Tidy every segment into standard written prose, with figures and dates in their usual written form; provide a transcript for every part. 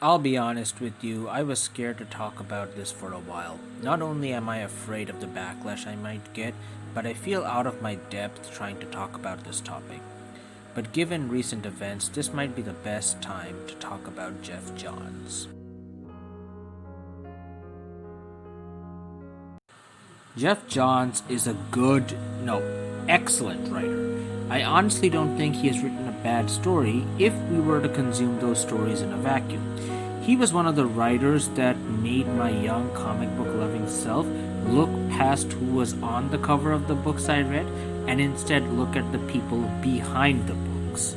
I'll be honest with you, I was scared to talk about this for a while. Not only am I afraid of the backlash I might get, but I feel out of my depth trying to talk about this topic. But given recent events, this might be the best time to talk about Geoff Johns. Geoff Johns is a good, no, excellent writer. I honestly don't think he has written a bad story if we were to consume those stories in a vacuum. He was one of the writers that made my young comic book loving self look past who was on the cover of the books I read and instead look at the people behind the books.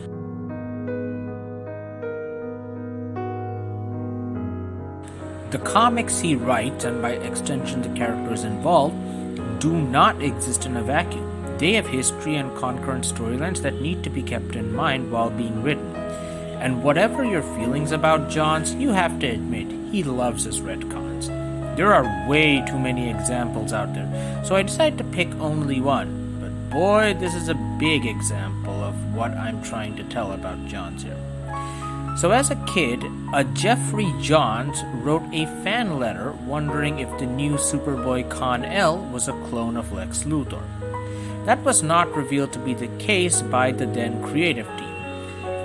The comics he writes, and by extension the characters involved, do not exist in a vacuum. They have history and concurrent storylines that need to be kept in mind while being written. And whatever your feelings about Johns, you have to admit he loves his retcons. There are way too many examples out there, so I decided to pick only one. But boy, this is a big example of what I'm trying to tell about Johns here. So as a kid, a Geoffrey Johns wrote a fan letter wondering if the new Superboy Con-El was a clone of Lex Luthor. That was not revealed to be the case by the then creative team.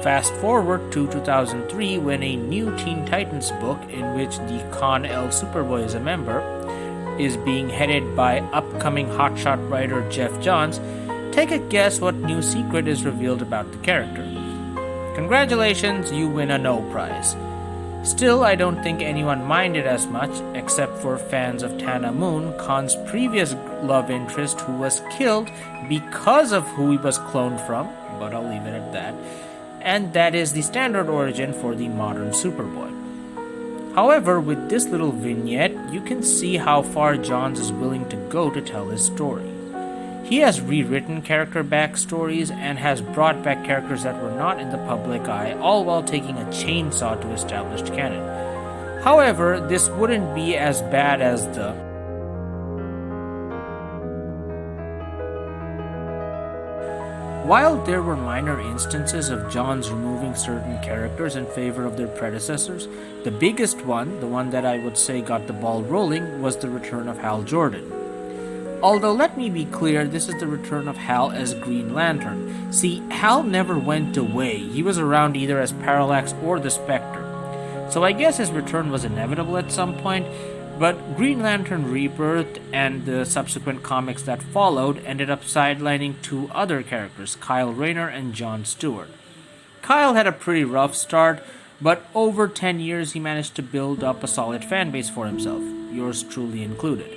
Fast forward to 2003 when a new Teen Titans book in which the Con-El Superboy is a member is being headed by upcoming hotshot writer Geoff Johns. Take a guess what new secret is revealed about the character. Congratulations, you win a no prize. Still, I don't think anyone minded as much, except for fans of Tana Moon, Khan's previous love interest who was killed because of who he was cloned from, but I'll leave it at that. And that is the standard origin for the modern Superboy. However, with this little vignette, you can see how far Johns is willing to go to tell his story. He has rewritten character backstories and has brought back characters that were not in the public eye, all while taking a chainsaw to established canon. However, this wouldn't be as bad as the While there were minor instances of Johns removing certain characters in favor of their predecessors, the biggest one, the one that I would say got the ball rolling, was the return of Hal Jordan. Although let me be clear, this is the return of Hal as Green Lantern. See, Hal never went away. He was around either as Parallax or the Spectre. So I guess his return was inevitable at some point, but Green Lantern Rebirth and the subsequent comics that followed ended up sidelining two other characters, Kyle Rayner and John Stewart. Kyle had a pretty rough start, but over 10 years he managed to build up a solid fan base for himself, yours truly included.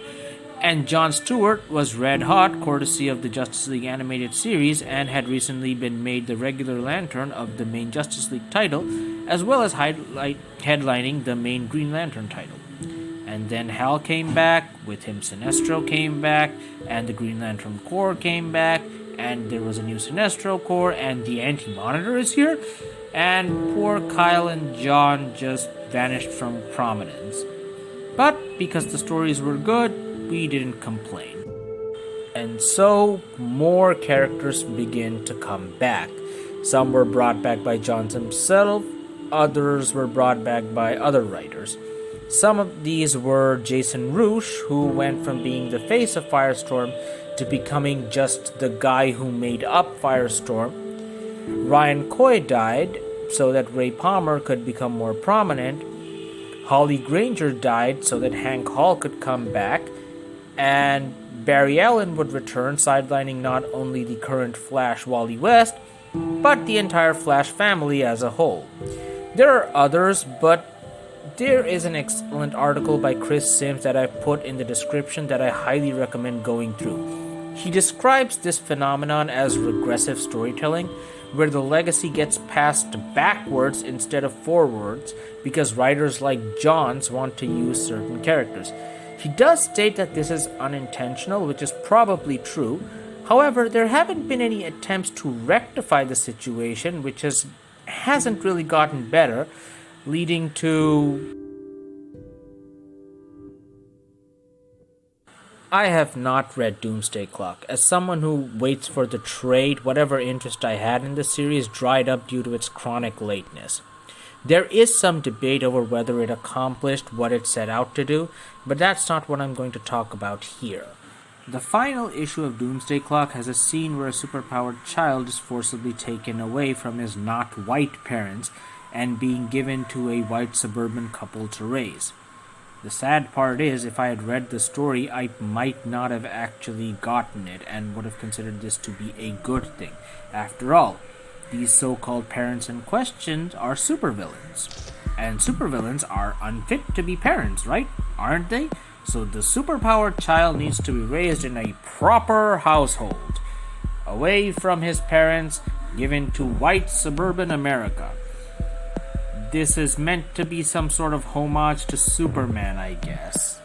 And John Stewart was red hot, courtesy of the Justice League animated series, and had recently been made the regular Lantern of the main Justice League title, as well as headlining the main Green Lantern title. And then Hal came back, with him Sinestro came back, and the Green Lantern Corps came back, and there was a new Sinestro Corps, and the Anti-Monitor is here, and poor Kyle and John just vanished from prominence. But because the stories were good, we didn't complain. And so, more characters begin to come back. Some were brought back by Johns himself, others were brought back by other writers. Some of these were Jason Roosh, who went from being the face of Firestorm to becoming just the guy who made up Firestorm. Ryan Coy died so that Ray Palmer could become more prominent. Holly Granger died so that Hank Hall could come back. And Barry Allen would return, sidelining not only the current Flash Wally West, but the entire Flash family as a whole. There are others, but there is an excellent article by Chris Sims that I've put in the description that I highly recommend going through. He describes this phenomenon as regressive storytelling, where the legacy gets passed backwards instead of forwards because writers like Johns want to use certain characters. He does state that this is unintentional, which is probably true. However, there haven't been any attempts to rectify the situation, which hasn't really gotten better, leading to... I have not read Doomsday Clock. As someone who waits for the trade, whatever interest I had in the series dried up due to its chronic lateness. There is some debate over whether it accomplished what it set out to do, but that's not what I'm going to talk about here. The final issue of Doomsday Clock has a scene where a superpowered child is forcibly taken away from his not white parents and being given to a white suburban couple to raise. The sad part is, if I had read the story, I might not have actually gotten it and would have considered this to be a good thing. After all, these so-called parents in question are supervillains. And supervillains are unfit to be parents, right? Aren't they? So the superpowered child needs to be raised in a proper household, away from his parents, given to white suburban America. This is meant to be some sort of homage to Superman, I guess.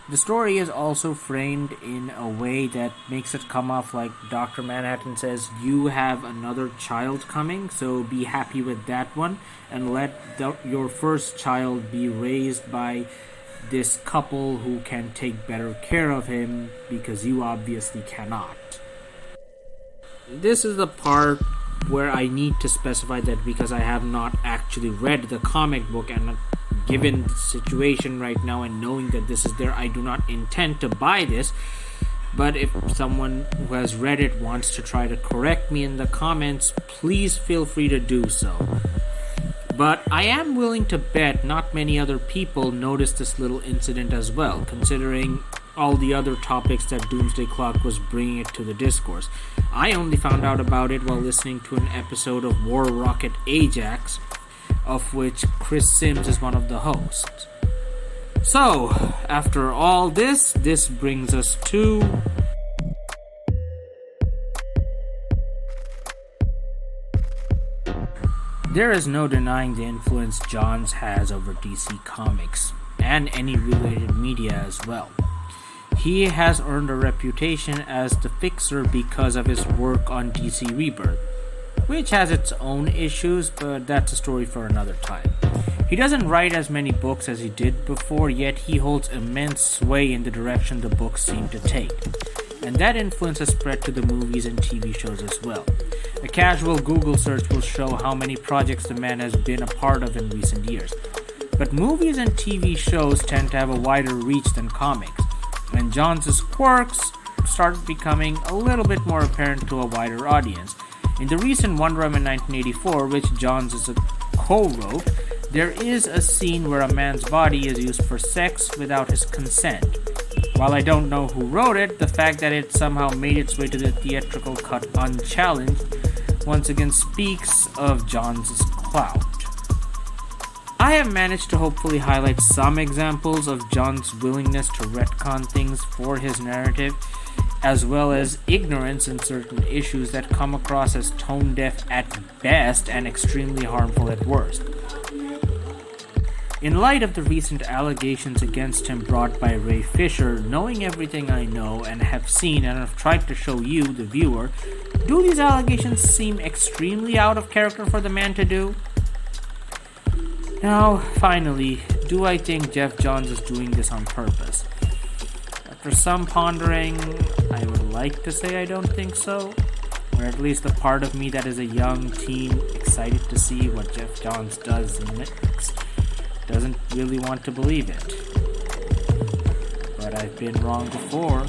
The story is also framed in a way that makes it come off like Dr. Manhattan says, you have another child coming, so be happy with that one, and let your first child be raised by this couple who can take better care of him, because you obviously cannot. This is the part where I need to specify that because I have not actually read the comic book, and given the situation right now and knowing that this is there, I do not intend to buy this. But if someone who has read it wants to try to correct me in the comments, please feel free to do so. But I am willing to bet not many other people noticed this little incident as well, considering all the other topics that Doomsday Clock was bringing it to the discourse. I only found out about it while listening to an episode of War Rocket Ajax, of which Chris Sims is one of the hosts. So, after all this brings us to there is no denying the influence Johns has over DC Comics, and any related media as well. He has earned a reputation as the fixer because of his work on DC Rebirth, which has its own issues, but that's a story for another time. He doesn't write as many books as he did before, yet he holds immense sway in the direction the books seem to take. And that influence has spread to the movies and TV shows as well. A casual Google search will show how many projects the man has been a part of in recent years. But movies and TV shows tend to have a wider reach than comics, and Johns' quirks started becoming a little bit more apparent to a wider audience. In the recent Wonder Woman 1984, which Johns is a co-wrote, there is a scene where a man's body is used for sex without his consent. While I don't know who wrote it, the fact that it somehow made its way to the theatrical cut unchallenged once again speaks of Johns' clout. I have managed to hopefully highlight some examples of Johns' willingness to retcon things for his narrative, as well as ignorance in certain issues that come across as tone-deaf at best and extremely harmful at worst. In light of the recent allegations against him brought by Ray Fisher, knowing everything I know and have seen and have tried to show you, the viewer, do these allegations seem extremely out of character for the man to do? Now, finally, do I think Geoff Johns is doing this on purpose? After some pondering, I would like to say I don't think so, or at least the part of me that is a young teen excited to see what Geoff Johns does next doesn't really want to believe it. But I've been wrong before.